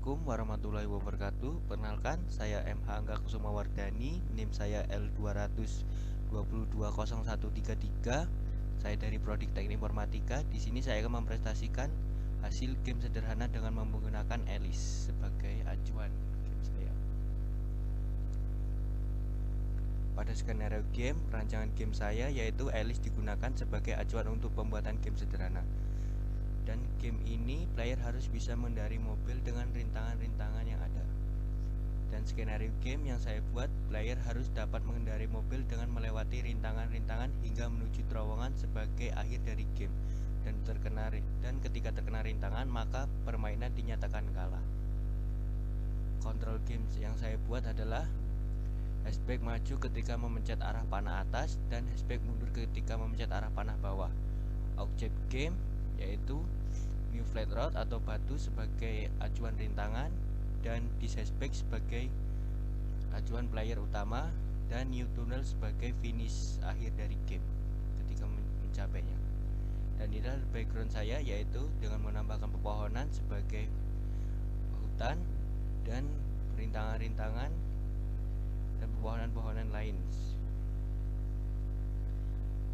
Assalamualaikum warahmatullahi wabarakatuh. Perkenalkan, saya MH Angga Kusuma Wardani, NIM saya L2220133. Saya dari Prodi Teknik Informatika. Di sini saya akan mempresentasikan hasil game sederhana dengan menggunakan Alice sebagai acuan game saya. Pada skenario game, rancangan game saya yaitu Alice digunakan sebagai acuan untuk pembuatan game sederhana. Dan game ini player harus bisa mengendarai mobil dengan rintangan-rintangan yang ada. Dan skenario game yang saya buat, player harus dapat mengendarai mobil dengan melewati rintangan-rintangan hingga menuju terowongan sebagai akhir dari game. Dan ketika terkena rintangan, maka permainan dinyatakan kalah. Control games yang saya buat adalah hashtag maju ketika memencet arah panah atas dan hashtag mundur ketika memencet arah panah bawah. Object game yaitu new flat road atau batu sebagai acuan rintangan dan this hashtag sebagai acuan player utama dan new tunnel sebagai finish akhir dari game ketika mencapainya. Dan inilah background saya yaitu dengan menambahkan pepohonan sebagai hutan dan rintangan-rintangan dan pepohonan-pepohonan lain.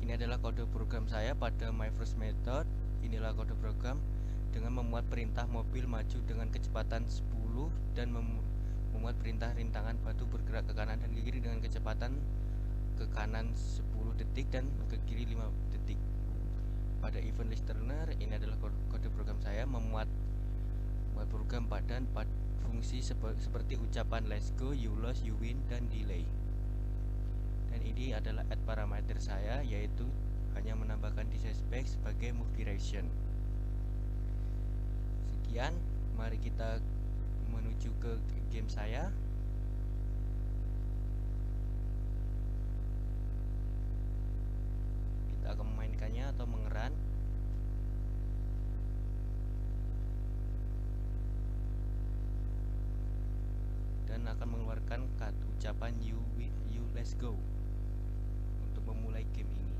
Ini adalah kode program saya pada my first method. Inilah kode program dengan memuat perintah mobil maju dengan kecepatan 10 dan memuat perintah rintangan batu bergerak ke kanan dan ke kiri dengan kecepatan ke kanan 10 detik dan ke kiri 5 detik. Pada event listener, ini adalah kode program saya memuat program padan fungsi seperti ucapan let's go, you lost, you win, dan delay. Dan ini adalah add parameter saya yaitu hanya menambahkan this spec sebagai move direction. Sekian, mari kita menuju ke game saya. Kita akan memainkannya atau mengeran. Dan akan mengeluarkan ucapan you let's go untuk memulai game ini.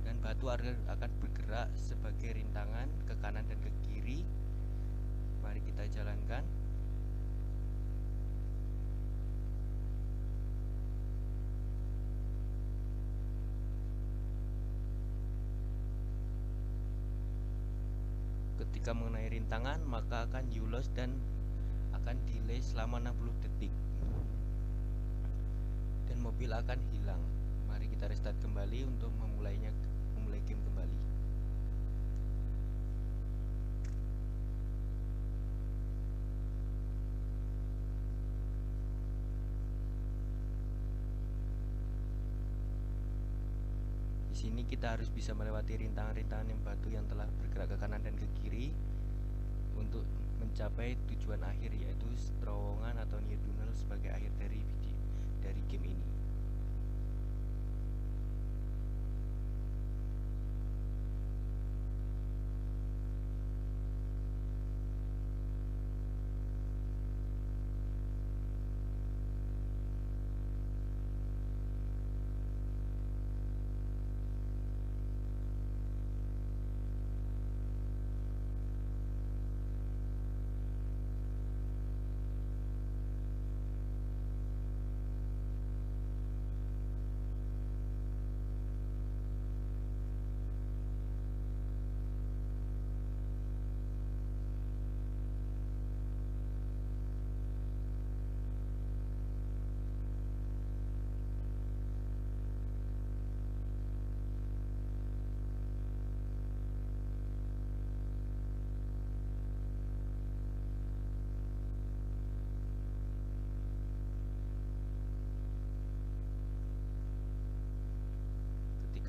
Dan batu akan bergerak sebagai rintangan ke kanan dan ke kiri. Mari kita jalankan. Ketika mengenai rintangan, maka akan you lost dan akan delay selama 60 detik. Dan mobil akan hilang. Mari kita restart kembali untuk memulai game kembali. Di sini kita harus bisa melewati rintangan-rintangan yang batu yang telah bergerak ke kanan dan ke kiri untuk mencapai tujuan akhir yaitu terowongan atau new tunnel sebagai akhir dari game ini.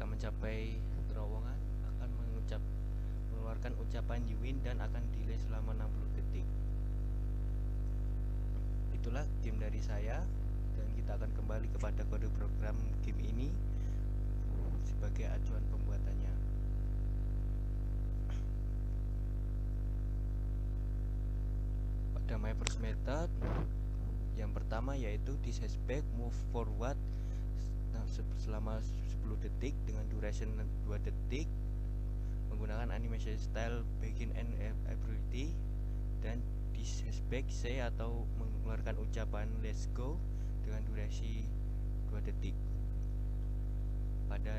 Mencapai terowongan akan mengeluarkan ucapan you win dan akan delay selama 60 detik. Itulah game dari saya dan kita akan kembali kepada kode program game ini sebagai acuan pembuatannya. Pada my first method yang pertama yaitu this hashtag move forward selama 10 detik dengan duration 2 detik menggunakan animation style begin and ability dan this hashtag say atau mengeluarkan ucapan let's go dengan durasi 2 detik. Pada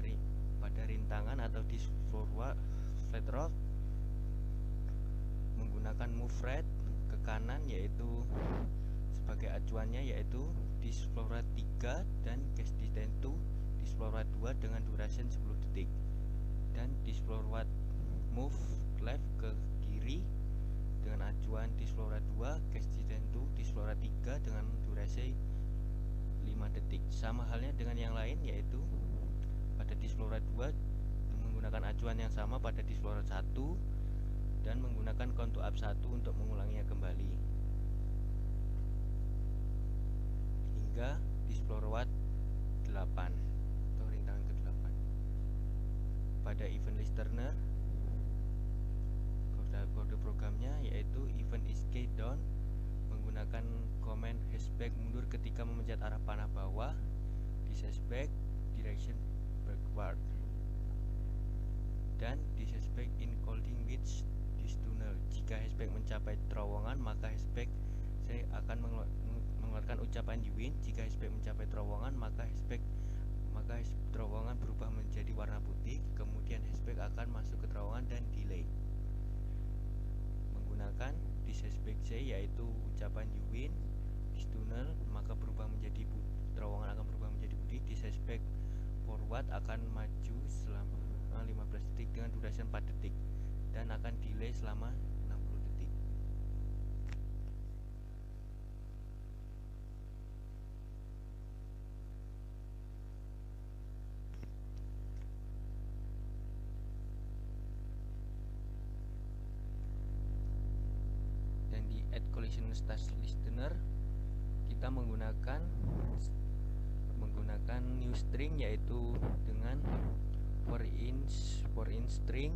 rintangan atau this forward flat rock menggunakan move right ke kanan, yaitu sebagai acuannya yaitu this forward 3 dan cast distance to this forward 2 dengan duration 10 detik, dan this forward move left ke kiri dengan acuan this forward 2 cast distance to this forward 3 dengan durasi 5 detik. Sama halnya dengan yang lain, yaitu pada this forward 2 menggunakan acuan yang sama pada this forward 1 dan menggunakan count to up 1 untuk mengulanginya kembali hingga this forward 8 atau rintangan ke-8. Pada event listener, kode programnya yaitu event is down menggunakan komen hashtag mundur ketika memencet arah panah bawah, this hashtag direction backward, dan this hashtag in holding with this tunnel. Jika hashtag mencapai terowongan, maka hashtag saya akan mengeluarkan ucapan you win. Jika hashtag mencapai terowongan, maka terowongan berubah menjadi warna putih, kemudian hashtag akan masuk ke terowongan dan delay. Menggunakan this hashtag say yaitu ucapan you win, this tunnel maka berubah menjadi terowongan akan berubah menjadi putih. This hashtag forward akan maju selama 15 detik dengan durasi 4 detik dan akan delay selama 60 detik. Dan di add collision stage listener kita menggunakan new string yaitu dengan for in string,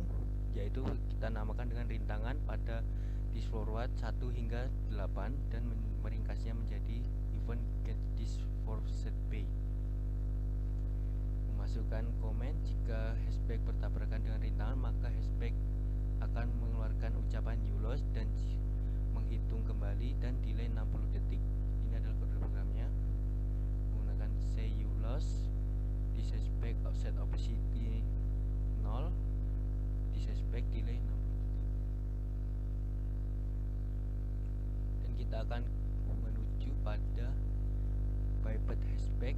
yaitu kita namakan dengan rintangan pada this forward 1 hingga 8 dan meringkasnya menjadi event get this for set bay. Memasukkan komen jika hashtag bertabrakan dengan rintangan, maka hashtag akan mengeluarkan ucapan you lost dan menghitung kembali dan delay 60 detik. Ini adalah kode programnya. Menggunakan say you lost, this hashtag offset opacity 0, this hashtag delay 60 detik. Dan kita akan menuju pada pivot hashtag.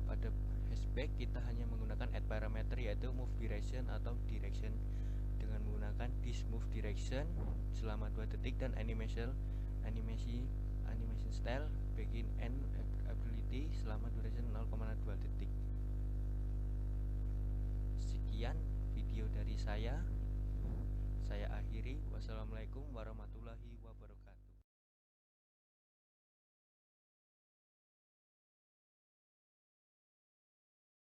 Pada hashtag kita hanya menggunakan add parameter yaitu move direction atau direction dengan menggunakan this move direction selama 2 detik dan animation style begin and ability selama duration 0,2 detik. Sekian video dari saya akhiri. Wassalamualaikum warahmatullahi wabarakatuh.